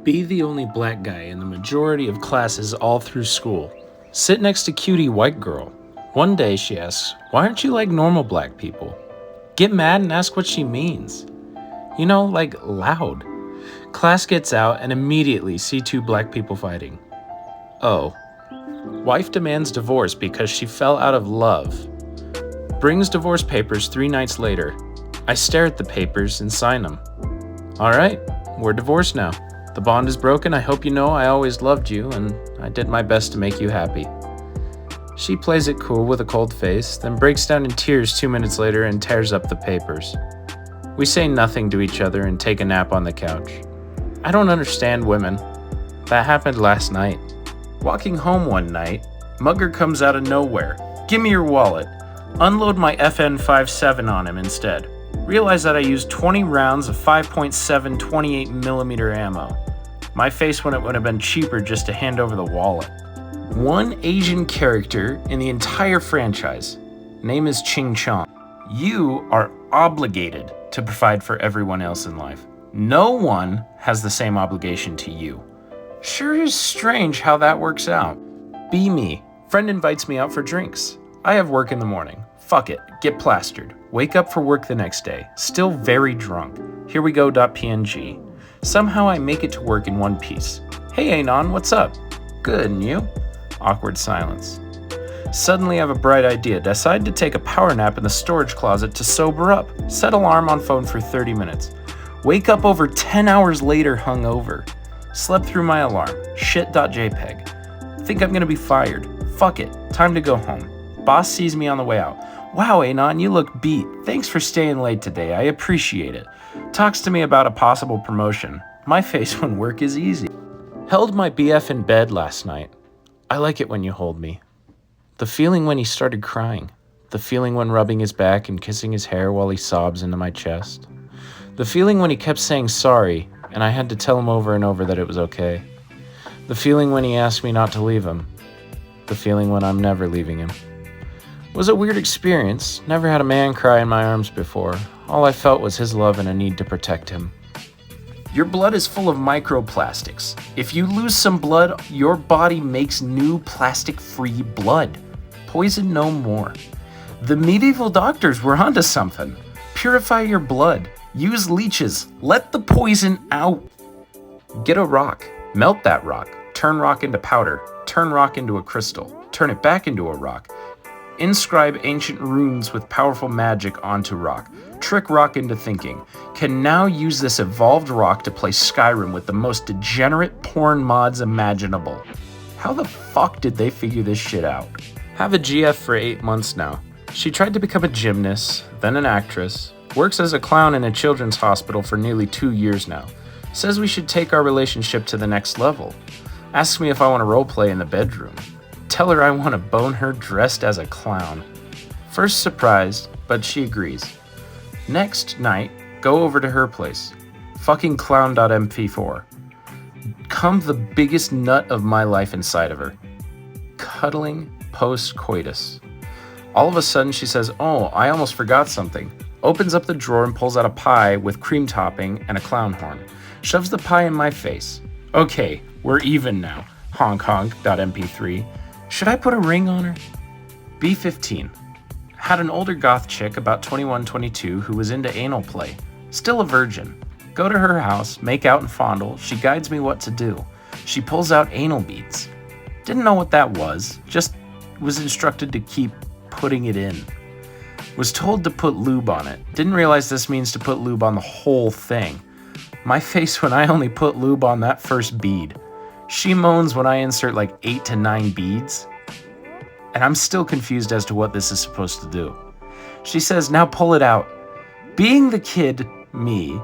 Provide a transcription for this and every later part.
Be the only black guy in the majority of classes all through school. Sit next to cutie white girl. One day she asks, "Why aren't you like normal black people?" Get mad and ask what she means. You know, like loud. Class gets out and immediately see two black people fighting. Oh. Wife demands divorce because she fell out of love. Brings divorce papers 3 nights later. I stare at the papers and sign them. All right, we're divorced now. The bond is broken. I hope you know I always loved you and I did my best to make you happy. She plays it cool with a cold face, then breaks down in tears 2 minutes later and tears up the papers. We say nothing to each other and take a nap on the couch. I don't understand women. That happened last night. Walking home one night, mugger comes out of nowhere. Give me your wallet. Unload my FN57 on him instead. Realize that I used 20 rounds of 5.7 28mm ammo. My face when it would have been cheaper just to hand over the wallet. One Asian character in the entire franchise. Name is Ching Chong. You are obligated to provide for everyone else in life. No one has the same obligation to you. Sure is strange how that works out. Be me. Friend invites me out for drinks. I have work in the morning. Fuck it. Get plastered. Wake up for work the next day. Still very drunk. Here we go. .png. Somehow I make it to work in one piece. Hey Anon, what's up? Good, and you? Awkward silence. Suddenly I have a bright idea. Decide to take a power nap in the storage closet to sober up. Set alarm on phone for 30 minutes. Wake up over 10 hours later hungover. Slept through my alarm. Shit.jpg. Think I'm gonna be fired. Fuck it. Time to go home. Boss sees me on the way out. Wow, Anon, you look beat. Thanks for staying late today. I appreciate it. Talks to me about a possible promotion. My face when work is easy. Held my BF in bed last night. I like it when you hold me. The feeling when he started crying. The feeling when rubbing his back and kissing his hair while he sobs into my chest. The feeling when he kept saying sorry and I had to tell him over and over that it was okay. The feeling when he asked me not to leave him. The feeling when I'm never leaving him. It was a weird experience. Never had a man cry in my arms before. All I felt was his love and a need to protect him. Your blood is full of microplastics. If you lose some blood, your body makes new plastic-free blood. Poison no more. The medieval doctors were onto something. Purify your blood. Use leeches. Let the poison out. Get a rock. Melt that rock. Turn rock into powder. Turn rock into a crystal. Turn it back into a rock. Inscribe ancient runes with powerful magic onto rock. Trick rock into thinking. Can now use this evolved rock to play Skyrim with the most degenerate porn mods imaginable. How the fuck did they figure this shit out? Have a GF for 8 months now. She tried to become a gymnast, then an actress. Works as a clown in a children's hospital for nearly 2 years now. Says we should take our relationship to the next level. Asks me if I want to roleplay in the bedroom. Tell her I want to bone her dressed as a clown. First surprised, but she agrees. Next night, go over to her place. Fucking clown.mp4. Come the biggest nut of my life inside of her. Cuddling post-coitus. All of a sudden she says, "Oh, I almost forgot something." Opens up the drawer and pulls out a pie with cream topping and a clown horn. Shoves the pie in my face. Okay, we're even now. Honk honk.mp3. Should I put a ring on her? B15. Had an older goth chick about 21-22 who was into anal play. Still a virgin. Go to her house, make out and fondle. She guides me what to do. She pulls out anal beads. Didn't know what that was. Just was instructed to keep putting it in. Was told to put lube on it. Didn't realize this means to put lube on the whole thing. My face when I only put lube on that first bead. She moans when I insert like 8 to 9 beads. And I'm still confused as to what this is supposed to do. She says, "Now pull it out." Being the kid, me,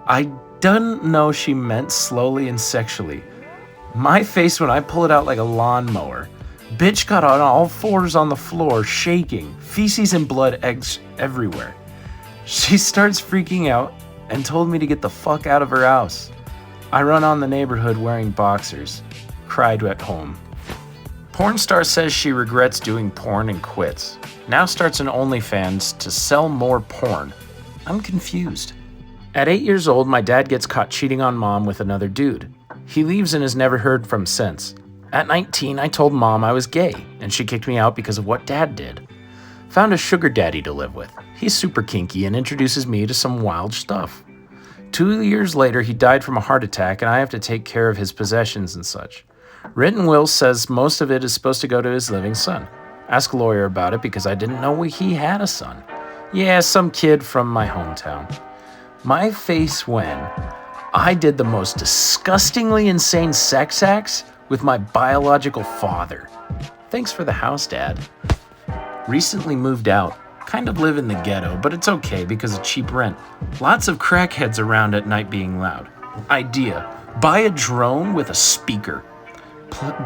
I didn't know she meant slowly and sexually. My face when I pull it out like a lawnmower. Bitch got on all fours on the floor, shaking, feces and blood eggs everywhere. She starts freaking out and told me to get the fuck out of her house. I run on the neighborhood wearing boxers. Cried at home. Porn star says she regrets doing porn and quits. Now starts an OnlyFans to sell more porn. I'm confused. At 8 years old, my dad gets caught cheating on mom with another dude. He leaves and is never heard from since. At 19, I told Mom I was gay, and she kicked me out because of what Dad did. Found a sugar daddy to live with. He's super kinky and introduces me to some wild stuff. 2 years later, he died from a heart attack, and I have to take care of his possessions and such. Written will says most of it is supposed to go to his living son. Ask a lawyer about it because I didn't know he had a son. Yeah, some kid from my hometown. My face when I did the most disgustingly insane sex acts with my biological father. Thanks for the house, Dad. Recently moved out. Kind of live in the ghetto, but it's okay because of cheap rent. Lots of crackheads around at night being loud. Idea: buy a drone with a speaker.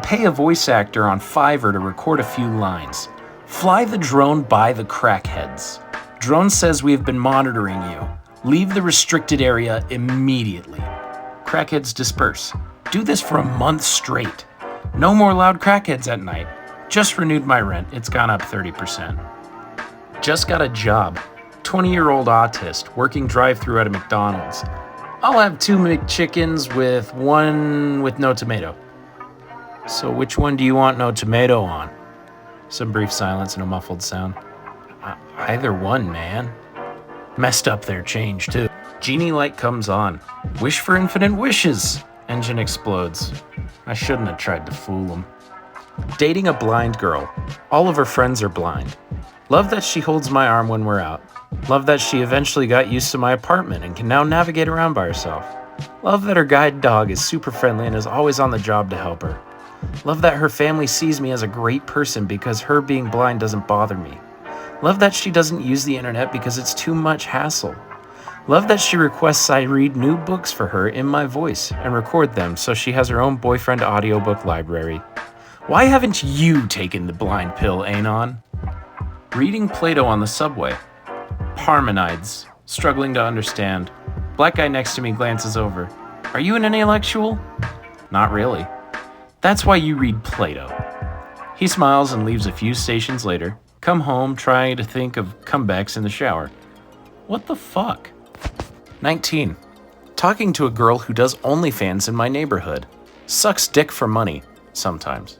Pay a voice actor on Fiverr to record a few lines. Fly the drone by the crackheads. Drone says we have been monitoring you. Leave the restricted area immediately. Crackheads disperse. Do this for a month straight. No more loud crackheads at night. Just renewed my rent. It's gone up 30%. Just got a job. 20-year-old autist working drive-thru at a McDonald's. I'll have 2 McChickens with one with no tomato. So which one do you want no tomato on? Some brief silence and a muffled sound. Either one, man. Messed up their change, too. Genie light comes on. Wish for infinite wishes. Engine explodes. I shouldn't have tried to fool him. Dating a blind girl. All of her friends are blind. Love that she holds my arm when we're out. Love that she eventually got used to my apartment and can now navigate around by herself. Love that her guide dog is super friendly and is always on the job to help her. Love that her family sees me as a great person because her being blind doesn't bother me. Love that she doesn't use the internet because it's too much hassle. Love that she requests I read new books for her in my voice and record them so she has her own boyfriend audiobook library. Why haven't you taken the blind pill, Anon? Reading Plato on the subway. Parmenides. Struggling to understand. Black guy next to me glances over. Are you an intellectual? Not really. That's why you read Plato. He smiles and leaves a few stations later. Come home trying to think of comebacks in the shower. What the fuck? 19. Talking to a girl who does OnlyFans in my neighborhood. Sucks dick for money. Sometimes.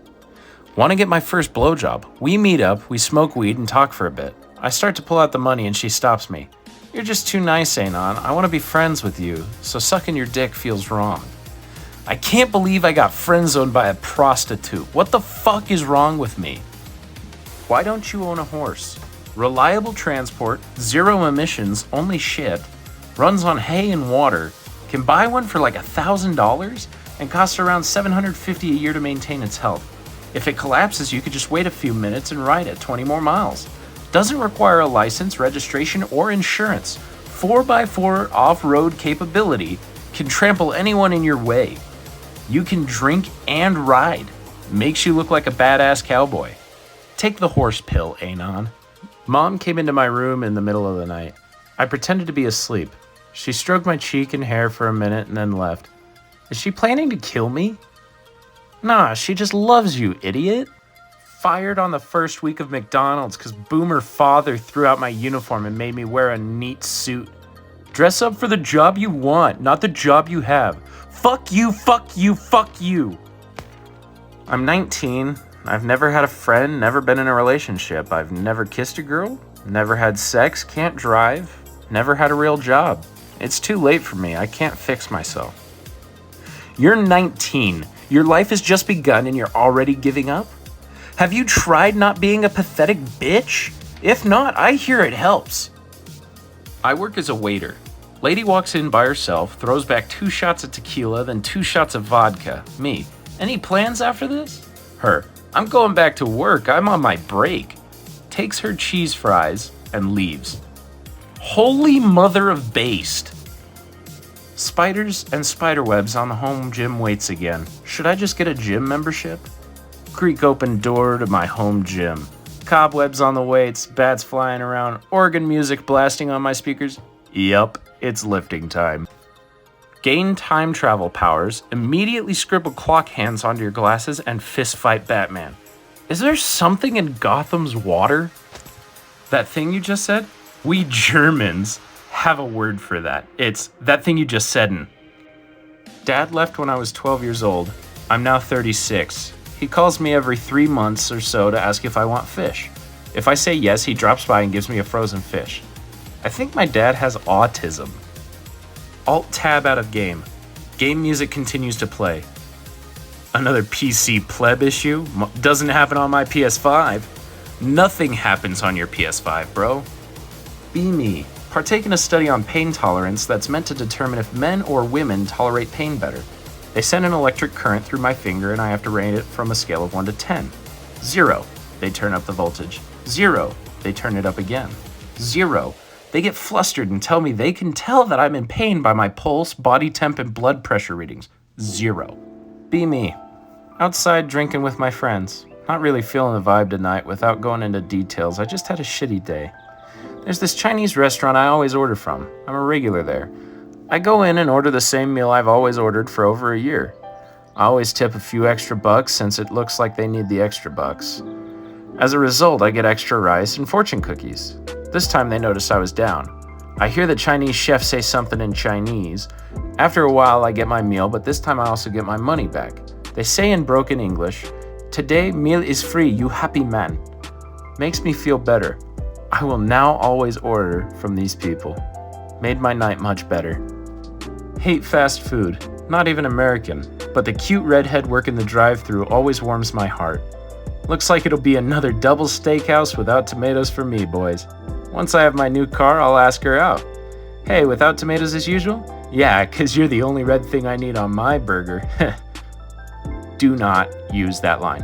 Want to get my first blowjob. We meet up, we smoke weed and talk for a bit. I start to pull out the money and she stops me. You're just too nice, Anon. I want to be friends with you, so sucking your dick feels wrong. I can't believe I got friend-zoned by a prostitute. What the fuck is wrong with me? Why don't you own a horse? Reliable transport, 0 emissions, only shit, runs on hay and water, can buy one for like $1,000 and costs around $750 a year to maintain its health. If it collapses, you could just wait a few minutes and ride it 20 more miles. Doesn't require a license, registration, or insurance. 4x4 off-road capability, can trample anyone in your way. You can drink and ride. Makes you look like a badass cowboy. Take the horse pill, Anon. Mom came into my room in the middle of the night. I pretended to be asleep. She stroked my cheek and hair for a minute and then left. Is she planning to kill me? Nah, she just loves you, idiot. Fired on the first week of McDonald's because boomer father threw out my uniform and made me wear a neat suit. Dress up for the job you want, not the job you have. Fuck you, fuck you, fuck you. I'm 19. I've never had a friend, never been in a relationship. I've never kissed a girl, never had sex, can't drive, never had a real job. It's too late for me. I can't fix myself. You're 19. Your life has just begun and you're already giving up? Have you tried not being a pathetic bitch? If not, I hear it helps. I work as a waiter. Lady walks in by herself, throws back 2 shots of tequila, then 2 shots of vodka. Me. Any plans after this? Her. I'm going back to work. I'm on my break. Takes her cheese fries and leaves. Holy mother of based. Spiders and spiderwebs on the home gym waits again. Should I just get a gym membership? Creak open door to my home gym. Cobwebs on the weights, bats flying around, organ music blasting on my speakers. Yup, it's lifting time. Gain time travel powers, immediately scribble clock hands onto your glasses, and fist fight Batman. Is there something in Gotham's water? That thing you just said? We Germans have a word for that. It's that thing you just said. Dad left when I was 12 years old. I'm now 36. He calls me every 3 months or so to ask if I want fish. If I say yes, he drops by and gives me a frozen fish. I think my dad has autism. Alt-tab out of game. Game music continues to play. Another PC pleb issue? Doesn't happen on my PS5. Nothing happens on your PS5, bro. Be me. Partake in a study on pain tolerance that's meant to determine if men or women tolerate pain better. They send an electric current through my finger and I have to rate it from a scale of 1 to 10. 0. They turn up the voltage. 0. They turn it up again. 0. They get flustered and tell me they can tell that I'm in pain by my pulse, body temp, and blood pressure readings. 0. Be me. Outside drinking with my friends. Not really feeling the vibe tonight. Without going into details, I just had a shitty day. There's this Chinese restaurant I always order from. I'm a regular there. I go in and order the same meal I've always ordered for over a year. I always tip a few extra bucks since it looks like they need the extra bucks. As a result, I get extra rice and fortune cookies. This time they noticed I was down. I hear the Chinese chef say something in Chinese. After a while, I get my meal, but this time I also get my money back. They say in broken English, "Today meal is free, you happy man." Makes me feel better. I will now always order from these people. Made my night much better. Hate fast food. Not even American, but the cute redhead working the drive-thru always warms my heart. Looks like it'll be another double steakhouse without tomatoes for me, boys. Once I have my new car, I'll ask her out. Hey, without tomatoes as usual? Yeah, 'cause you're the only red thing I need on my burger. Do not use that line.